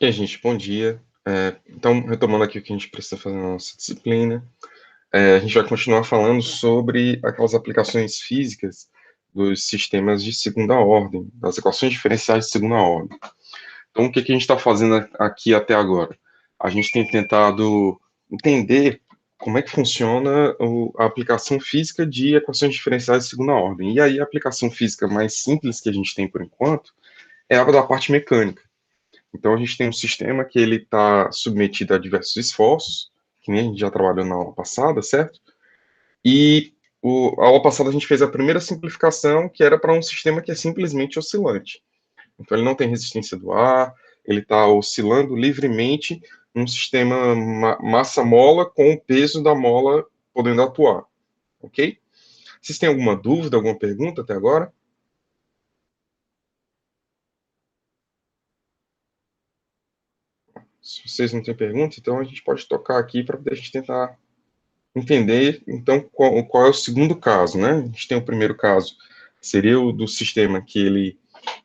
E aí, gente, bom dia. Então, retomando aqui o que a gente precisa fazer na nossa disciplina, a gente vai continuar falando sobre aquelas aplicações físicas dos sistemas de segunda ordem, das equações diferenciais de segunda ordem. Então, o que a gente está fazendo aqui até agora? A gente tem tentado entender como é que funciona a aplicação física de equações diferenciais de segunda ordem. E aí, a aplicação física mais simples que a gente tem por enquanto é a da parte mecânica. Então, a gente tem um sistema que ele está submetido a diversos esforços, que nem a gente já trabalhou na aula passada, certo? E a aula passada a gente fez a primeira simplificação, que era para um sistema que é simplesmente oscilante. Então, ele não tem resistência do ar, ele está oscilando livremente num sistema massa-mola com o peso da mola podendo atuar, ok? Vocês têm alguma dúvida, alguma pergunta até agora? Se vocês não têm pergunta, então a gente pode tocar aqui para a gente tentar entender, então, qual é o segundo caso, né? A gente tem o primeiro caso, seria o do sistema que ele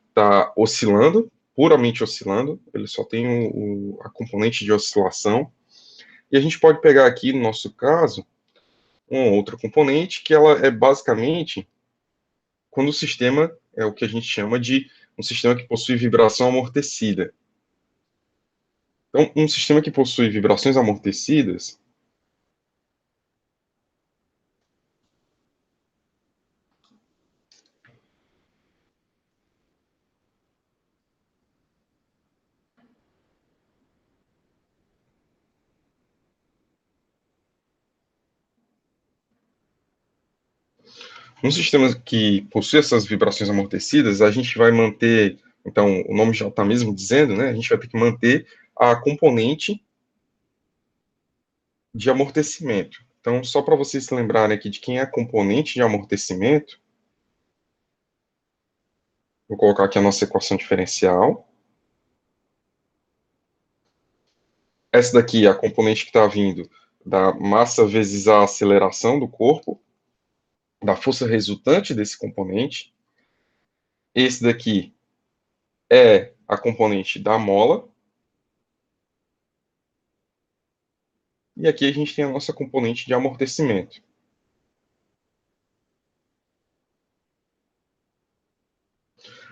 está oscilando, puramente oscilando, ele só tem a componente de oscilação, e a gente pode pegar aqui, no nosso caso, uma outra componente, que ela é basicamente quando o sistema é o que a gente chama de um sistema que possui vibração amortecida. Então, um sistema que possui vibrações amortecidas, um sistema que possui essas vibrações amortecidas, a gente vai manter, então, o nome já está mesmo dizendo, né? A gente vai ter que manter a componente de amortecimento. Então, só para vocês se lembrarem aqui de quem é a componente de amortecimento, vou colocar aqui a nossa equação diferencial. Essa daqui é a componente que está vindo da massa vezes a aceleração do corpo, da força resultante desse componente. Esse daqui é a componente da mola. E aqui a gente tem a nossa componente de amortecimento.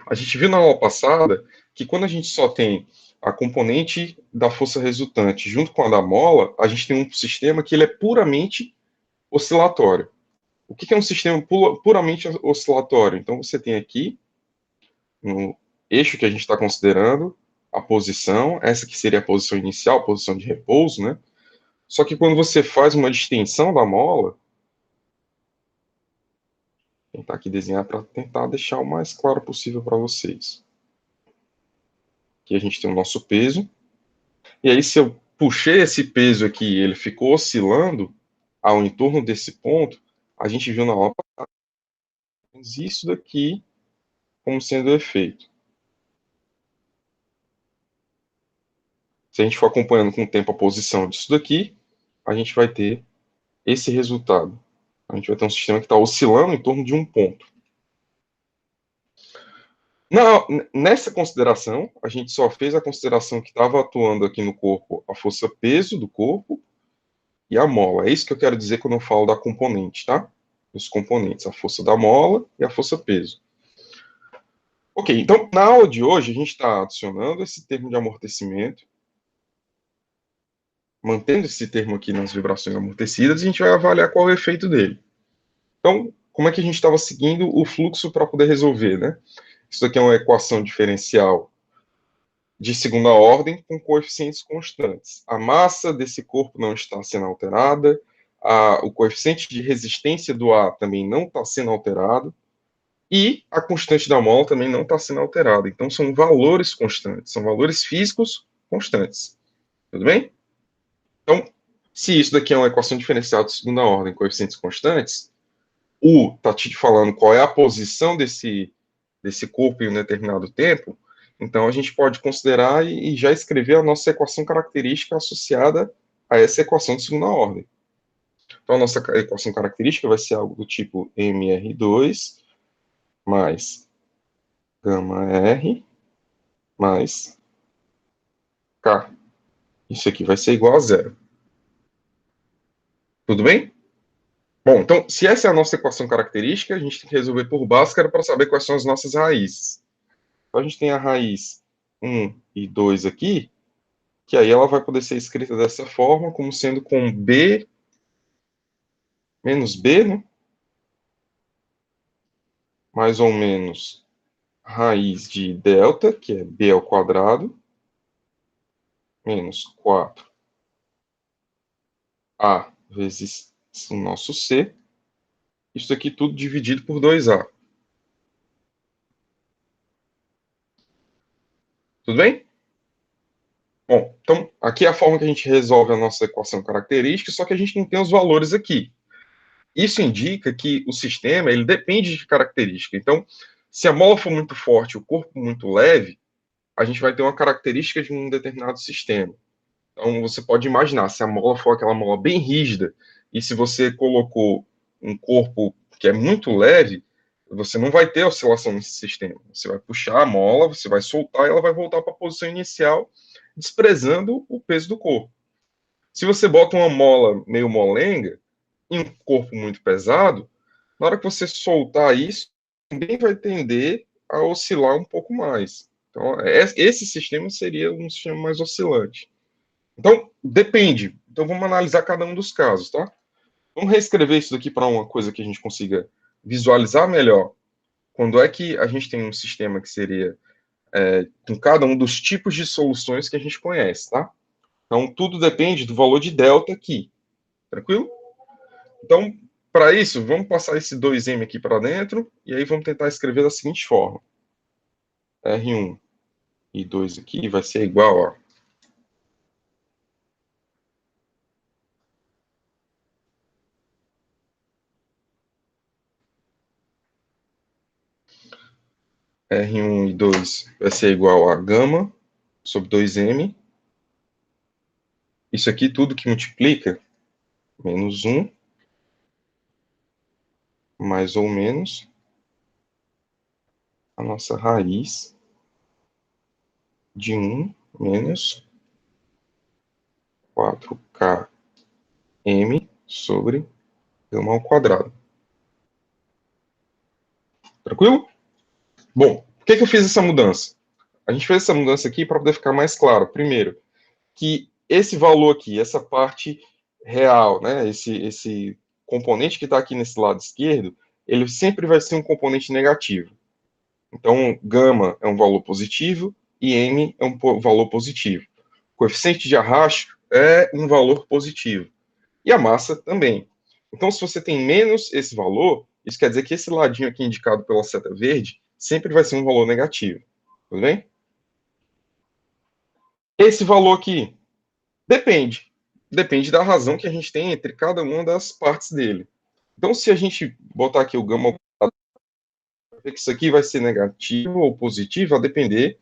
A gente viu na aula passada que quando a gente só tem a componente da força resultante junto com a da mola, a gente tem um sistema que ele é puramente oscilatório. O que é um sistema puramente oscilatório? Então, você tem aqui, no eixo que a gente está considerando, a posição, essa que seria a posição inicial, a posição de repouso, né? Só que quando você faz uma distensão da mola, vou tentar aqui desenhar para tentar deixar o mais claro possível para vocês. Aqui a gente tem o nosso peso, e aí se eu puxei esse peso aqui, ele ficou oscilando ao entorno desse ponto, a gente viu na aula isso daqui como sendo o efeito. Se a gente for acompanhando com o tempo a posição disso daqui, a gente vai ter esse resultado. A gente vai ter um sistema que está oscilando em torno de um ponto. Nessa consideração, a gente só fez a consideração que estava atuando aqui no corpo a força peso do corpo e a mola. É isso que eu quero dizer quando eu falo da componente, tá? Os componentes, a força da mola e a força peso. Ok, então na aula de hoje a gente está adicionando esse termo de amortecimento, mantendo esse termo aqui nas vibrações amortecidas, e a gente vai avaliar qual é o efeito dele. Então, como é que a gente estava seguindo o fluxo para poder resolver, né? Isso aqui é uma equação diferencial de segunda ordem com coeficientes constantes. A massa desse corpo não está sendo alterada, o coeficiente de resistência do ar também não está sendo alterado, e a constante da mola também não está sendo alterada. Então, são valores constantes, são valores físicos constantes. Tudo bem? Então, se isso daqui é uma equação diferencial de segunda ordem, coeficientes constantes, U está te falando qual é a posição desse corpo em um determinado tempo, então a gente pode considerar e já escrever a nossa equação característica associada a essa equação de segunda ordem. Então a nossa equação característica vai ser algo do tipo mr2 mais gama r mais K. Isso aqui vai ser igual a zero. Tudo bem? Bom, então, se essa é a nossa equação característica, a gente tem que resolver por Bhaskara para saber quais são as nossas raízes. Então, a gente tem a raiz 1 e 2 aqui, que aí ela vai poder ser escrita dessa forma, como sendo com B menos B, né? Mais ou menos raiz de delta, que é B ao quadrado, menos 4A vezes o nosso C. Isso aqui tudo dividido por 2A. Tudo bem? Bom, então aqui é a forma que a gente resolve a nossa equação característica, só que a gente não tem os valores aqui. Isso indica que o sistema ele depende de característica. Então, se a mola for muito forte e o corpo muito leve, a gente vai ter uma característica de um determinado sistema. Então, você pode imaginar, se a mola for aquela mola bem rígida, e se você colocou um corpo que é muito leve, você não vai ter oscilação nesse sistema. Você vai puxar a mola, você vai soltar e ela vai voltar para a posição inicial, desprezando o peso do corpo. Se você bota uma mola meio molenga em um corpo muito pesado, na hora que você soltar isso, também vai tender a oscilar um pouco mais. Então, esse sistema seria um sistema mais oscilante. Então, depende. Então, vamos analisar cada um dos casos, tá? Vamos reescrever isso daqui para uma coisa que a gente consiga visualizar melhor. Quando é que a gente tem um sistema que seria com cada um dos tipos de soluções que a gente conhece, tá? Então, tudo depende do valor de delta aqui. Tranquilo? Então, para isso, vamos passar esse 2m aqui para dentro, e aí vamos tentar escrever da seguinte forma. R1 e 2 aqui vai ser igual a R1 e 2 vai ser igual a gama sobre 2m. Isso aqui tudo que multiplica, menos 1, mais ou menos, a nossa raiz de 1 menos 4km sobre gama ao quadrado. Tranquilo? Bom, por que eu fiz essa mudança? A gente fez essa mudança aqui para poder ficar mais claro. Primeiro, que esse valor aqui, essa parte real, né, esse componente que está aqui nesse lado esquerdo, ele sempre vai ser um componente negativo. Então, gama é um valor positivo e m é um valor positivo. O coeficiente de arrasto é um valor positivo. E a massa também. Então, se você tem menos esse valor, isso quer dizer que esse ladinho aqui indicado pela seta verde sempre vai ser um valor negativo. Tudo bem? Esse valor aqui depende. Depende da razão que a gente tem entre cada uma das partes dele. Então, se a gente botar aqui o gama, isso aqui vai ser negativo ou positivo a depender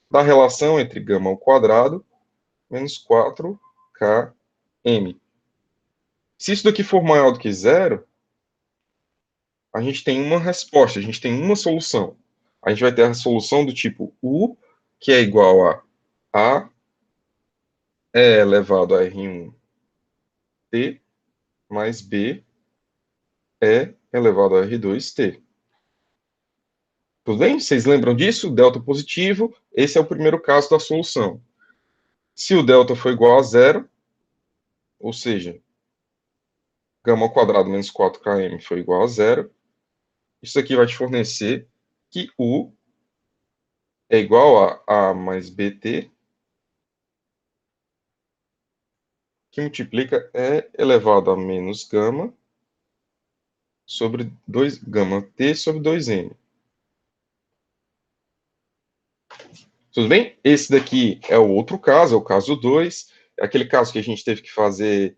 da relação entre gama ao quadrado menos 4km. Se isso daqui for maior do que zero, a gente tem uma resposta, a gente tem uma solução. A gente vai ter a solução do tipo U, que é igual a E elevado a R1T mais B E elevado a R2T. Tudo bem? Vocês lembram disso? Delta positivo, esse é o primeiro caso da solução. Se o delta for igual a zero, ou seja, gama ao quadrado menos 4km foi igual a zero, isso aqui vai te fornecer que U é igual a A mais BT, que multiplica E elevado a menos gama sobre 2, gama T sobre 2M. Tudo bem? Esse daqui é o outro caso, é o caso 2, é aquele caso que a gente teve que fazer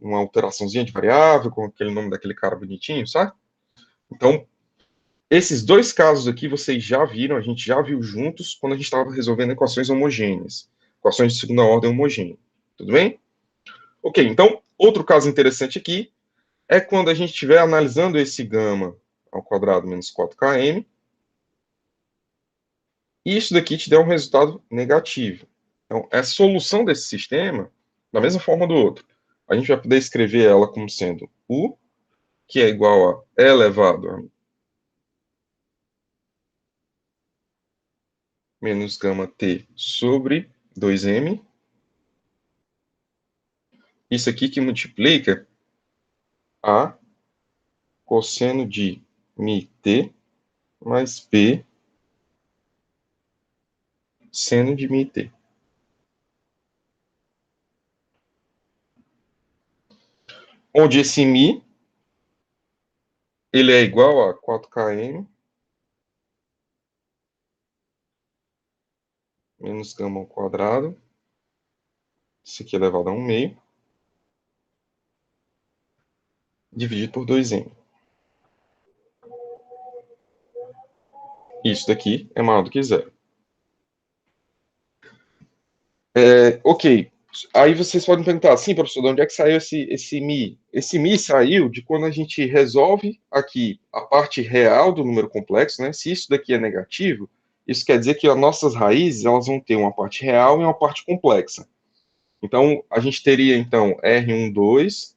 uma alteraçãozinha de variável, com aquele nome daquele cara bonitinho, sabe? Então, esses dois casos aqui vocês já viram, a gente já viu juntos quando a gente estava resolvendo equações homogêneas, equações de segunda ordem homogênea. Tudo bem? Ok, então, outro caso interessante aqui é quando a gente estiver analisando esse gama ao quadrado menos 4km, e isso daqui te der um resultado negativo. Então, essa solução desse sistema, da mesma forma do outro, a gente vai poder escrever ela como sendo U, que é igual a E elevado a menos gama T sobre 2M. Isso aqui que multiplica A cosseno de μt mais B seno de μt. Onde esse μ ele é igual a 4km menos gama ao quadrado, isso aqui é elevado a 1 meio, dividido por 2m. Isso daqui é maior do que zero. Ok. Aí vocês podem perguntar, sim, professor, de onde é que saiu esse mi? Esse mi saiu de quando a gente resolve aqui a parte real do número complexo, né? Se isso daqui é negativo, isso quer dizer que as nossas raízes elas vão ter uma parte real e uma parte complexa. Então, a gente teria, então, R12,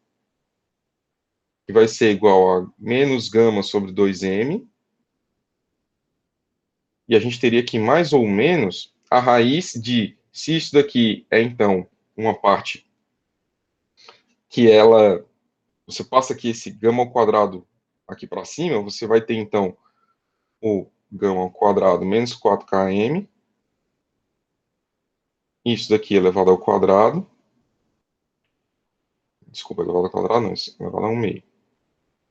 que vai ser igual a menos gama sobre 2m, e a gente teria aqui mais ou menos a raiz de, se isso daqui é, então, uma parte que ela, você passa aqui esse gama ao quadrado aqui para cima, você vai ter, então, o gama ao quadrado menos 4km, isso daqui elevado ao quadrado, desculpa, elevado ao quadrado não, isso elevado a 1 meio.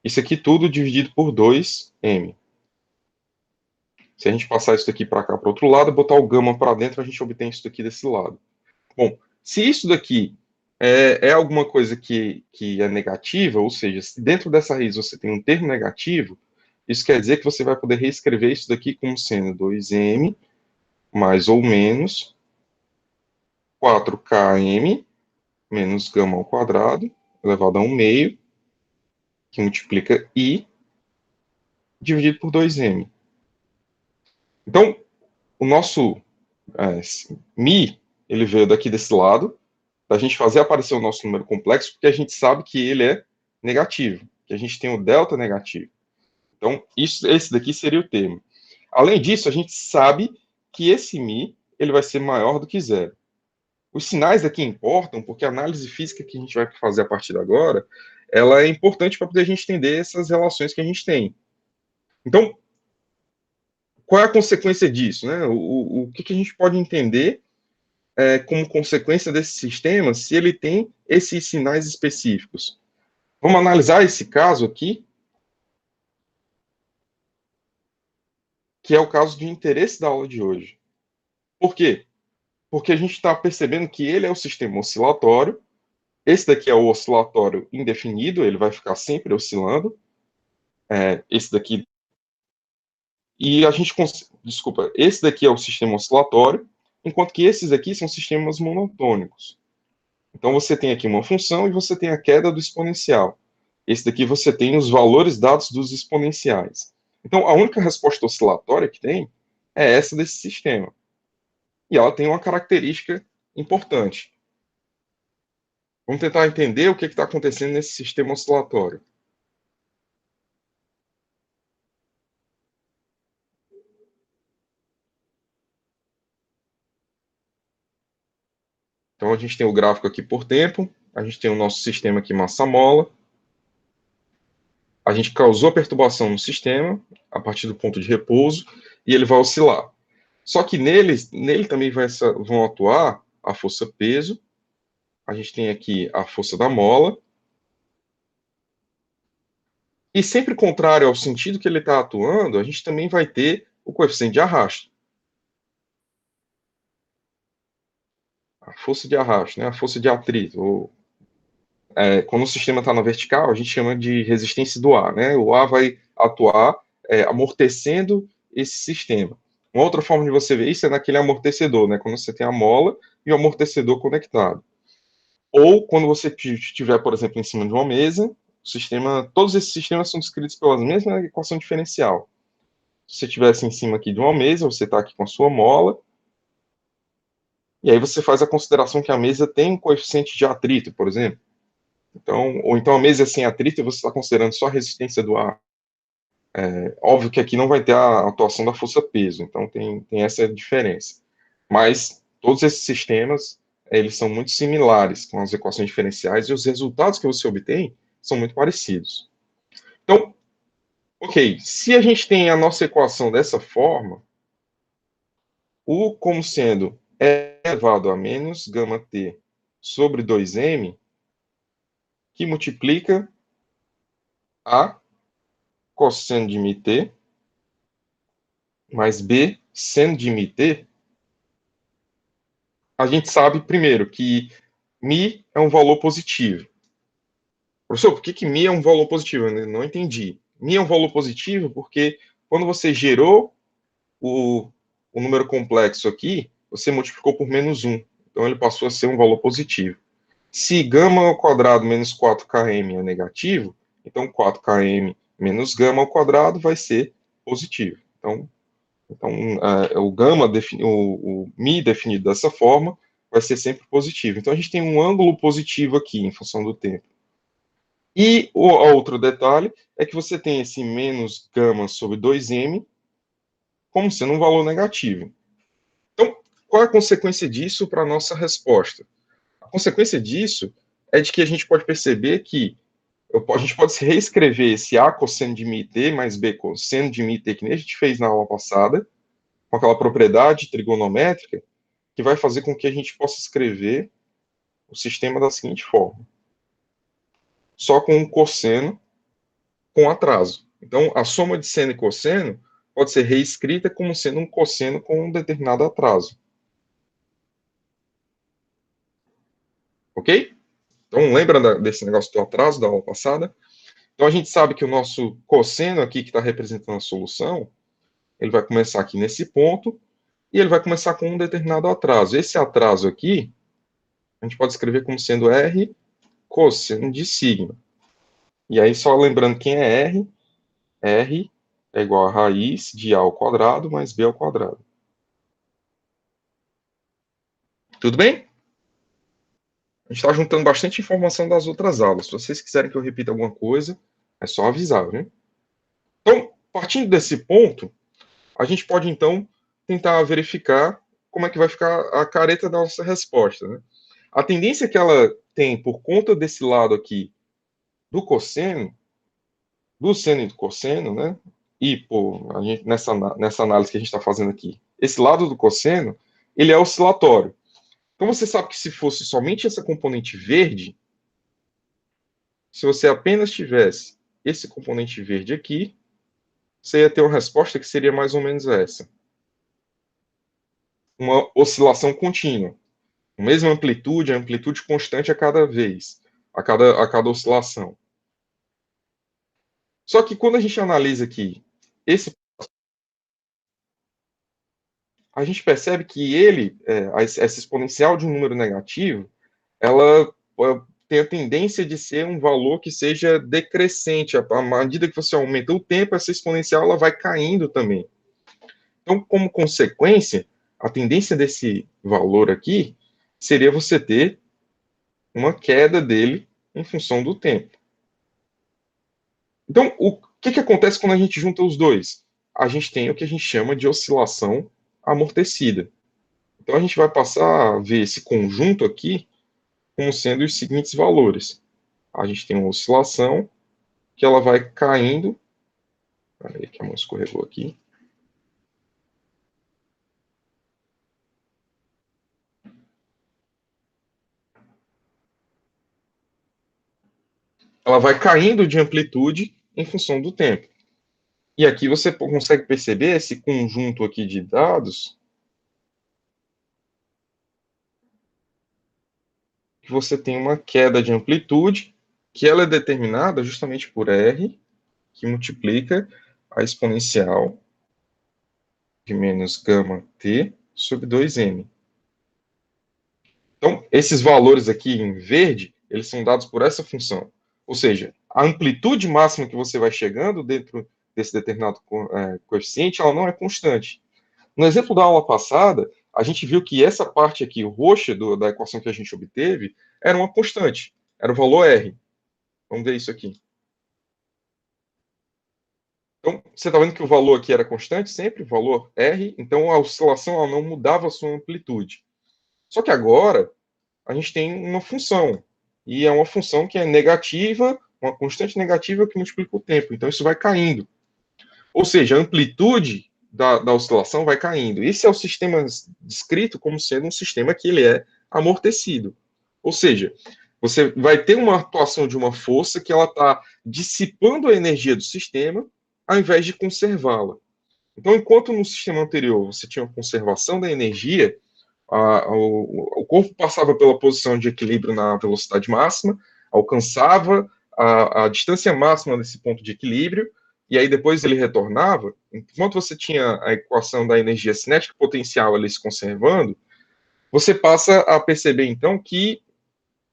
Isso aqui tudo dividido por 2m. Se a gente passar isso daqui para cá, para o outro lado, botar o gama para dentro, a gente obtém isso daqui desse lado. Bom, se isso daqui é alguma coisa que é negativa, ou seja, se dentro dessa raiz você tem um termo negativo, isso quer dizer que você vai poder reescrever isso daqui como sendo 2m mais ou menos 4km menos gama ao quadrado elevado a 1 meio, que multiplica i, dividido por 2m. Então, o nosso é, mi, ele veio daqui desse lado, da gente fazer aparecer o nosso número complexo, porque a gente sabe que ele é negativo, que a gente tem o delta negativo. Então, esse daqui seria o termo. Além disso, a gente sabe que esse mi ele vai ser maior do que zero. Os sinais aqui importam, porque a análise física que a gente vai fazer a partir de agora, ela é importante para poder a gente entender essas relações que a gente tem. Então, qual é a consequência disso? Né? O que a gente pode entender como consequência desse sistema se ele tem esses sinais específicos? Vamos analisar esse caso aqui, que é o caso de interesse da aula de hoje. Por quê? Porque a gente está percebendo que ele é o sistema oscilatório, esse daqui é o oscilatório indefinido, ele vai ficar sempre oscilando, esse daqui, e a gente, desculpa, esse daqui é o sistema oscilatório, enquanto que esses aqui são sistemas monotônicos. Então você tem aqui uma função e você tem a queda do exponencial. Esse daqui você tem os valores dados dos exponenciais. Então a única resposta oscilatória que tem é essa desse sistema. E ela tem uma característica importante. Vamos tentar entender o que está acontecendo nesse sistema oscilatório. Então a gente tem o gráfico aqui por tempo, a gente tem o nosso sistema aqui massa-mola, a gente causou perturbação no sistema a partir do ponto de repouso e ele vai oscilar. Só que nele também vão atuar a força-peso, a gente tem aqui a força da mola, e sempre contrário ao sentido que ele está atuando, a gente também vai ter o coeficiente de arrasto. A força de arrasto, né? A força de atrito. Quando o sistema está na vertical, a gente chama de resistência do ar. Né? O ar vai atuar amortecendo esse sistema. Uma outra forma de você ver isso é naquele amortecedor, né? Quando você tem a mola e o amortecedor conectado. Ou quando você estiver, por exemplo, em cima de uma mesa, todos esses sistemas são descritos pela mesma equação diferencial. Se você estivesse em cima aqui de uma mesa, você está aqui com a sua mola, E aí você faz a consideração que a mesa tem um coeficiente de atrito, por exemplo. Então, ou então a mesa é sem atrito e você está considerando só a resistência do ar. Óbvio que aqui não vai ter a atuação da força-peso, então tem essa diferença. Mas todos esses sistemas, eles são muito similares com as equações diferenciais e os resultados que você obtém são muito parecidos. Então, ok, se a gente tem a nossa equação dessa forma, U como sendo E elevado a menos gama T sobre 2M, que multiplica A cosseno de μt mais B seno de μt, a gente sabe, primeiro, que μ é um valor positivo. Professor, por que μ é um valor positivo? Eu não entendi. μ é um valor positivo porque quando você gerou o número complexo aqui, você multiplicou por menos 1. Então, ele passou a ser um valor positivo. Se gama ao quadrado menos 4km é negativo, então 4km menos gama ao quadrado vai ser positivo. Então o gama, o μ definido dessa forma, vai ser sempre positivo. Então, a gente tem um ângulo positivo aqui, em função do tempo. E o outro detalhe é que você tem esse menos gama sobre 2m como sendo um valor negativo. Então, qual é a consequência disso para a nossa resposta? A consequência disso é de que a gente pode perceber que a gente pode reescrever esse A cosseno de μt mais B cosseno de μt, que nem a gente fez na aula passada, com aquela propriedade trigonométrica, que vai fazer com que a gente possa escrever o sistema da seguinte forma: só com um cosseno com atraso. Então, a soma de seno e cosseno pode ser reescrita como sendo um cosseno com um determinado atraso. Ok? Então, lembra desse negócio do atraso da aula passada? Então, a gente sabe que o nosso cosseno aqui, que está representando a solução, ele vai começar aqui nesse ponto, e ele vai começar com um determinado atraso. Esse atraso aqui, a gente pode escrever como sendo R cosseno de sigma. E aí, só lembrando quem é R, R é igual a raiz de A ao quadrado mais B ao quadrado. Tudo bem? A gente está juntando bastante informação das outras aulas. Se vocês quiserem que eu repita alguma coisa, é só avisar, viu? Então, partindo desse ponto, a gente pode, então, tentar verificar como é que vai ficar a careta da nossa resposta, né? A tendência que ela tem por conta desse lado aqui do cosseno, do seno e do cosseno, né? E, a gente, nessa análise que a gente está fazendo aqui, esse lado do cosseno, ele é oscilatório. Então, você sabe que se fosse somente essa componente verde, se você apenas tivesse esse componente verde aqui, você ia ter uma resposta que seria mais ou menos essa. Uma oscilação contínua. A mesma amplitude, a amplitude constante a cada vez, a cada oscilação. Só que quando a gente analisa aqui a gente percebe que essa exponencial de um número negativo, ela tem a tendência de ser um valor que seja decrescente. À medida que você aumenta o tempo, essa exponencial ela vai caindo também. Então, como consequência, a tendência desse valor aqui seria você ter uma queda dele em função do tempo. Então, o que acontece quando a gente junta os dois? A gente tem o que a gente chama de oscilação amortecida. Então, a gente vai passar a ver esse conjunto aqui como sendo os seguintes valores. A gente tem uma oscilação que ela vai caindo. Peraí, que a mão escorregou aqui. Ela vai caindo de amplitude em função do tempo. E aqui você consegue perceber esse conjunto aqui de dados que você tem uma queda de amplitude que ela é determinada justamente por R, que multiplica a exponencial de menos gama t sobre 2m. Então, esses valores aqui em verde, eles são dados por essa função. Ou seja, a amplitude máxima que você vai chegando dentro desse determinado coeficiente, ela não é constante. No exemplo da aula passada, a gente viu que essa parte aqui, roxa da equação que a gente obteve, era uma constante, era o valor R. Vamos ver isso aqui. Então, você está vendo que o valor aqui era constante sempre, o valor R, então a oscilação ela não mudava a sua amplitude. Só que agora, a gente tem uma função, e é uma função que é negativa, uma constante negativa que multiplica o tempo, então isso vai caindo. Ou seja, a amplitude da oscilação vai caindo. Esse é o sistema descrito como sendo um sistema que ele é amortecido. Ou seja, você vai ter uma atuação de uma força que ela está dissipando a energia do sistema ao invés de conservá-la. Então, enquanto no sistema anterior você tinha uma conservação da energia, o corpo passava pela posição de equilíbrio na velocidade máxima, alcançava a distância máxima desse ponto de equilíbrio, e aí depois ele retornava. Enquanto você tinha a equação da energia cinética potencial ali se conservando, você passa a perceber então que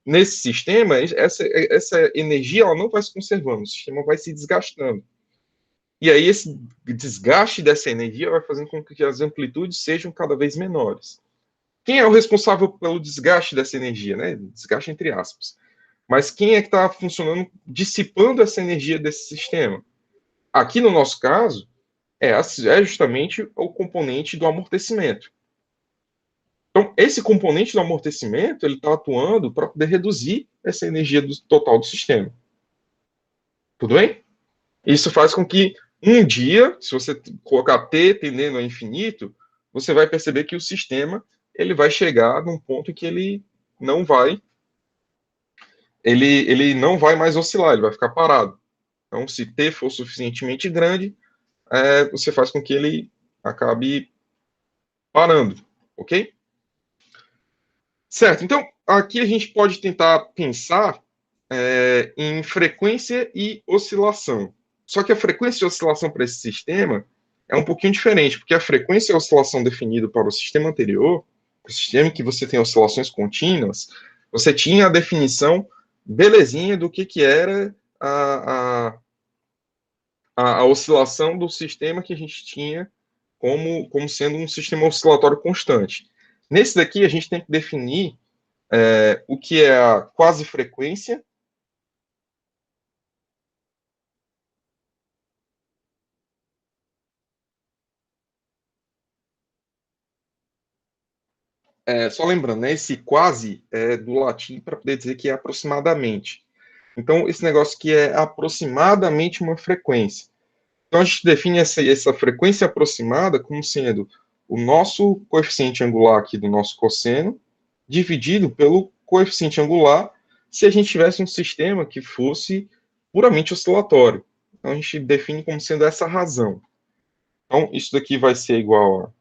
nesse sistema essa energia ela não vai se conservando, o sistema vai se desgastando. E aí esse desgaste dessa energia vai fazendo com que as amplitudes sejam cada vez menores. Quem é o responsável pelo desgaste dessa energia, né? Desgaste entre aspas. Mas quem é que está funcionando, dissipando essa energia desse sistema? Aqui no nosso caso, é justamente o componente do amortecimento. Então, esse componente do amortecimento, ele está atuando para poder reduzir essa energia total do sistema. Tudo bem? Isso faz com que um dia, se você colocar T tendendo a infinito, você vai perceber que o sistema ele vai chegar num ponto em que ele não vai mais oscilar, ele vai ficar parado. Então, se T for suficientemente grande, você faz com que ele acabe parando, ok? Certo, então aqui a gente pode tentar pensar em frequência e oscilação. Só que a frequência de oscilação para esse sistema é um pouquinho diferente, porque a frequência e a oscilação definida para o sistema anterior, o sistema em que você tem oscilações contínuas, você tinha a definição belezinha do que era a oscilação do sistema que a gente tinha como sendo um sistema oscilatório constante. Nesse daqui, a gente tem que definir o que é a quase frequência. Só lembrando, né, esse quase é do latim para poder dizer que é aproximadamente. Então, esse negócio que é aproximadamente uma frequência. Então, a gente define essa frequência aproximada como sendo o nosso coeficiente angular aqui do nosso cosseno, dividido pelo coeficiente angular, se a gente tivesse um sistema que fosse puramente oscilatório. Então, a gente define como sendo essa razão. Então, isso daqui vai ser igual a...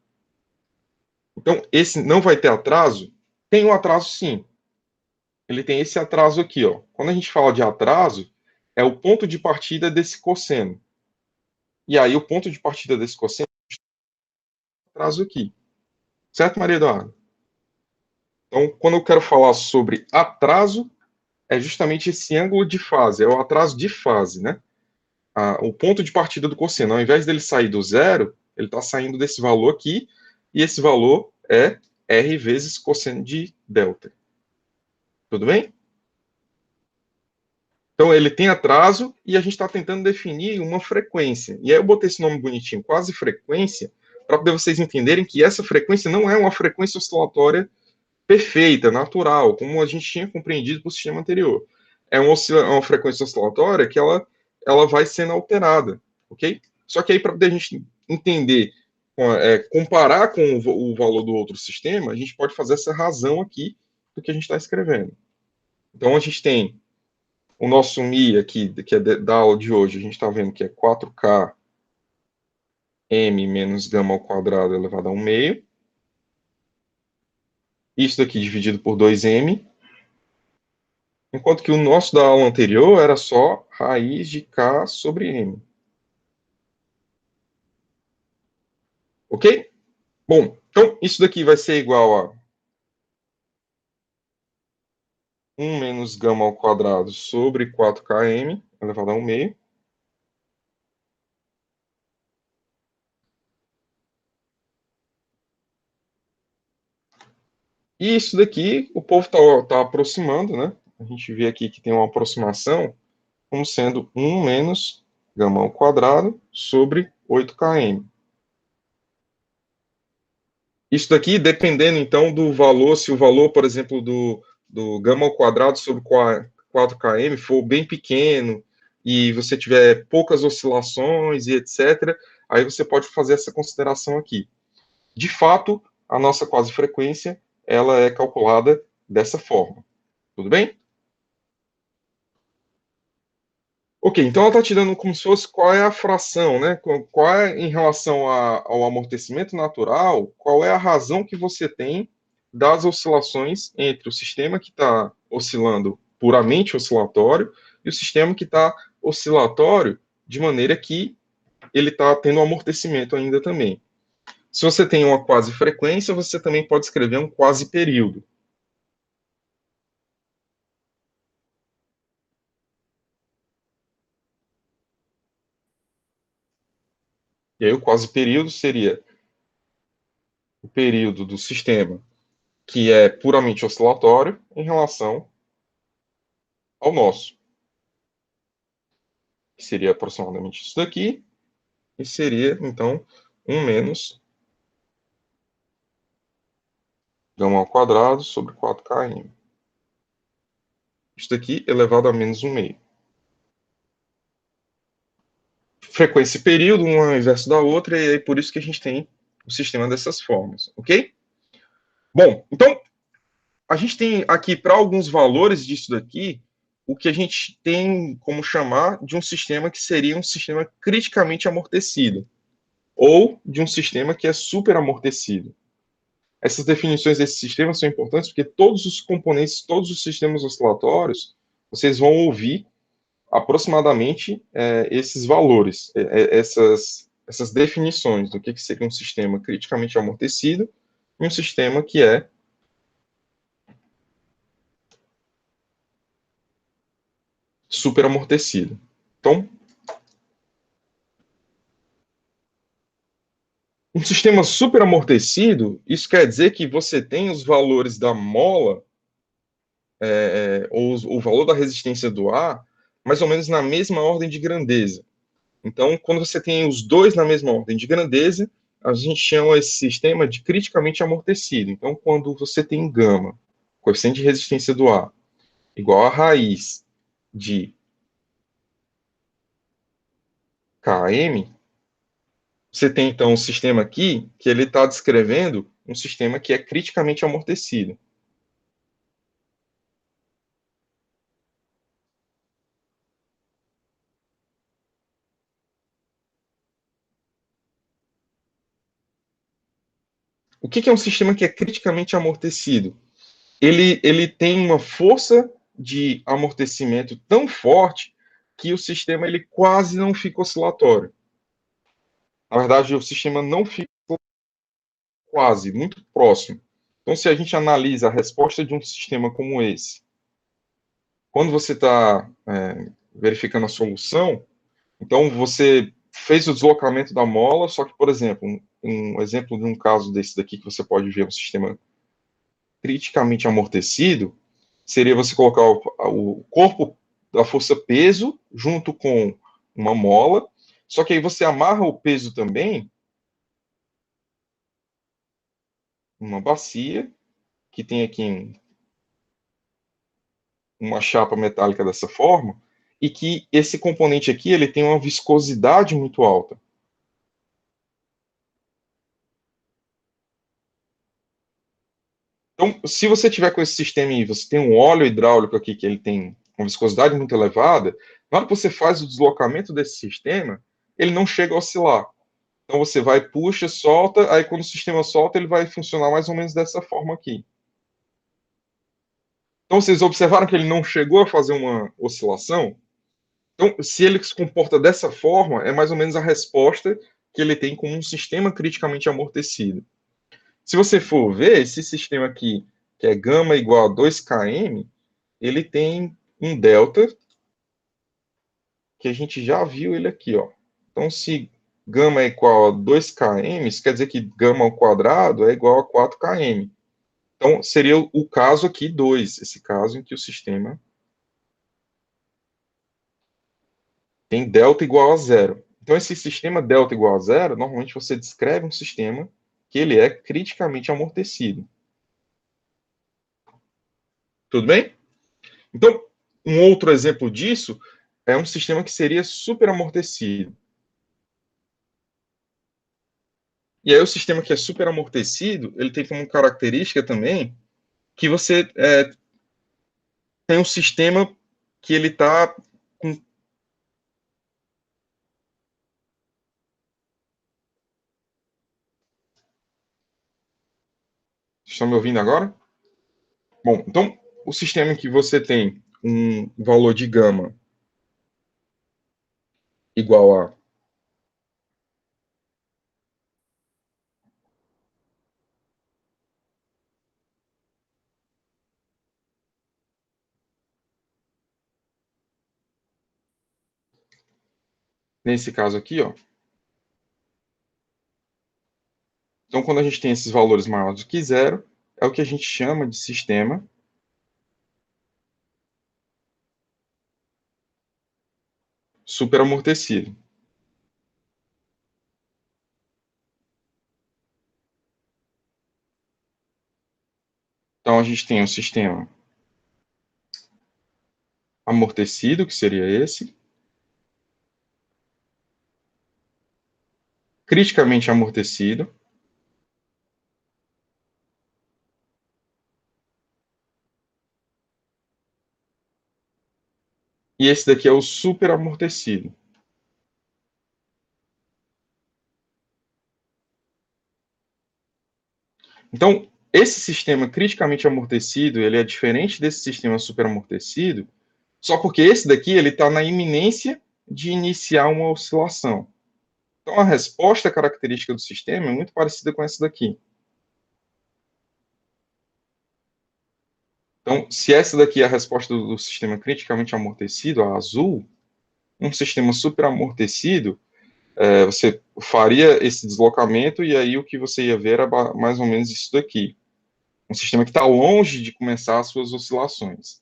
Então, esse não vai ter atraso? Tem um atraso, sim. Ele tem esse atraso aqui, ó. Quando a gente fala de atraso, é o ponto de partida desse cosseno. E aí, o ponto de partida desse cosseno é o atraso aqui. Certo, Maria Eduarda? Então, quando eu quero falar sobre atraso, é justamente esse ângulo de fase, é o atraso de fase, né? O ponto de partida do cosseno, ao invés dele sair do zero, ele está saindo desse valor aqui, e esse valor é R vezes cosseno de delta. Tudo bem? Então, ele tem atraso e a gente está tentando definir uma frequência. E aí eu botei esse nome bonitinho, quase frequência, para poder vocês entenderem que essa frequência não é uma frequência oscilatória perfeita, natural, como a gente tinha compreendido para o sistema anterior. É uma frequência oscilatória que ela vai sendo alterada, ok? Só que aí, para poder a gente entender, comparar com o valor do outro sistema, a gente pode fazer essa razão aqui do que a gente está escrevendo. Então, a gente tem o nosso Mi aqui, que é da aula de hoje, a gente está vendo que é 4K M menos gama ao quadrado elevado a 1 meio. Isso daqui dividido por 2M. Enquanto que o nosso da aula anterior era só raiz de K sobre M. Ok? Bom, então isso daqui vai ser igual a 1 menos gama ao quadrado sobre 4km elevado a 1 meio. E isso daqui, o povo tá aproximando, né? A gente vê aqui que tem uma aproximação como sendo 1 menos gama ao quadrado sobre 8km. Isso daqui, dependendo, então, do valor, se o valor, por exemplo, do gama ao quadrado sobre 4km for bem pequeno e você tiver poucas oscilações e etc., aí você pode fazer essa consideração aqui. De fato, a nossa quase frequência, ela é calculada dessa forma. Tudo bem? Ok, então ela está te dando como se fosse qual é a fração, né? Qual é, em relação ao amortecimento natural, qual é a razão que você tem das oscilações entre o sistema que está oscilando puramente oscilatório e o sistema que está oscilatório de maneira que ele está tendo amortecimento ainda também. Se você tem uma quase frequência, você também pode escrever um quase período. E aí o quase período seria o período do sistema que é puramente oscilatório em relação ao nosso, que seria aproximadamente isso daqui, e seria, então, 1 menos gama ao quadrado sobre 4km. Isso daqui elevado a menos 1 meio. Frequência e período, uma ao inverso da outra, e é por isso que a gente tem o sistema dessas formas, ok? Bom, então, a gente tem aqui, para alguns valores disso daqui, o que a gente tem como chamar de um sistema que seria um sistema criticamente amortecido, ou de um sistema que é superamortecido. Essas definições desse sistema são importantes porque todos os componentes, todos os sistemas oscilatórios, vocês vão ouvir aproximadamente esses valores, essas definições do que seria um sistema criticamente amortecido e um sistema que é superamortecido. Então, um sistema superamortecido, isso quer dizer que você tem os valores da mola, ou o valor da resistência do ar, mais ou menos na mesma ordem de grandeza. Então, quando você tem os dois na mesma ordem de grandeza, a gente chama esse sistema de criticamente amortecido. Então, quando você tem gama, coeficiente de resistência do ar, igual a raiz de Km, você tem então um sistema aqui que ele está descrevendo um sistema que é criticamente amortecido. O que é um sistema que é criticamente amortecido? Ele tem uma força de amortecimento tão forte que o sistema ele quase não fica oscilatório. Na verdade, o sistema não fica quase, muito próximo. Então, se a gente analisa a resposta de um sistema como esse, quando você está verificando a solução, então você fez o deslocamento da mola, só que, por exemplo, um exemplo de um caso desse daqui que você pode ver um sistema criticamente amortecido, seria você colocar o corpo da força peso junto com uma mola, só que aí você amarra o peso também numa bacia, que tem aqui uma chapa metálica dessa forma, e que esse componente aqui ele tem uma viscosidade muito alta. Então, se você tiver com esse sistema e você tem um óleo hidráulico aqui que ele tem uma viscosidade muito elevada, na hora que você faz o deslocamento desse sistema, ele não chega a oscilar. Então você vai, puxa, solta, aí quando o sistema solta, ele vai funcionar mais ou menos dessa forma aqui. Então vocês observaram que ele não chegou a fazer uma oscilação? Então, se ele se comporta dessa forma, é mais ou menos a resposta que ele tem como um sistema criticamente amortecido. Se você for ver, esse sistema aqui, que é gama igual a 2km, ele tem um delta, que a gente já viu ele aqui, ó. Então, se gama é igual a 2km, isso quer dizer que gama ao quadrado é igual a 4km. Então, seria o caso aqui 2, esse caso em que o sistema tem delta igual a zero. Então, esse sistema delta igual a zero, normalmente você descreve um sistema que ele é criticamente amortecido. Tudo bem? Então, um outro exemplo disso é um sistema que seria superamortecido. E aí, o sistema que é superamortecido, ele tem como característica também que você tem um sistema que ele está com... Estão me ouvindo agora? Bom, então, o sistema em que você tem um valor de gama igual a... Nesse caso aqui, ó. Então, quando a gente tem esses valores maiores do que zero, é o que a gente chama de sistema superamortecido. Então, a gente tem um sistema amortecido, que seria esse, criticamente amortecido, e esse daqui é o superamortecido. Então, esse sistema criticamente amortecido, ele é diferente desse sistema superamortecido, só porque esse daqui ele está na iminência de iniciar uma oscilação. Então, a resposta característica do sistema é muito parecida com essa daqui. Então, se essa daqui é a resposta do sistema criticamente amortecido, a azul, um sistema superamortecido, você faria esse deslocamento e aí o que você ia ver era mais ou menos isso daqui. Um sistema que está longe de começar as suas oscilações.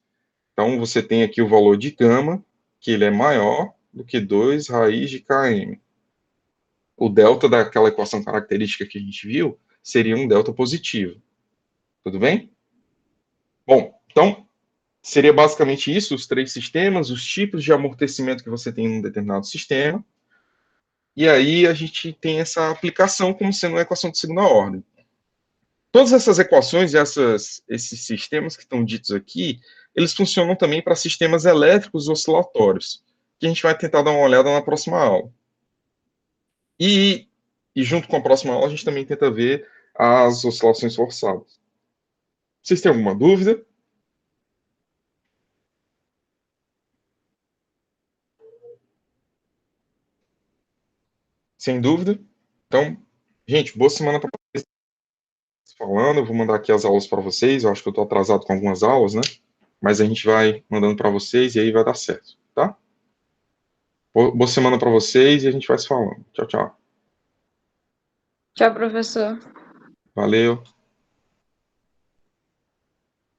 Então, você tem aqui o valor de gama, que ele é maior do que 2 raiz de km. O delta daquela equação característica que a gente viu seria um delta positivo. Tudo bem? Bom, então, seria basicamente isso, os três sistemas, os tipos de amortecimento que você tem em um determinado sistema, e aí a gente tem essa aplicação como sendo uma equação de segunda ordem. Todas essas equações e esses sistemas que estão ditos aqui, eles funcionam também para sistemas elétricos oscilatórios, que a gente vai tentar dar uma olhada na próxima aula. E junto com a próxima aula, a gente também tenta ver as oscilações forçadas. Vocês têm alguma dúvida? Sem dúvida? Então, gente, boa semana para vocês falando. Eu vou mandar aqui as aulas para vocês. Eu acho que eu estou atrasado com algumas aulas, né? Mas a gente vai mandando para vocês e aí vai dar certo, tá? Boa semana para vocês e a gente vai se falando. Tchau, tchau. Tchau, professor. Valeu.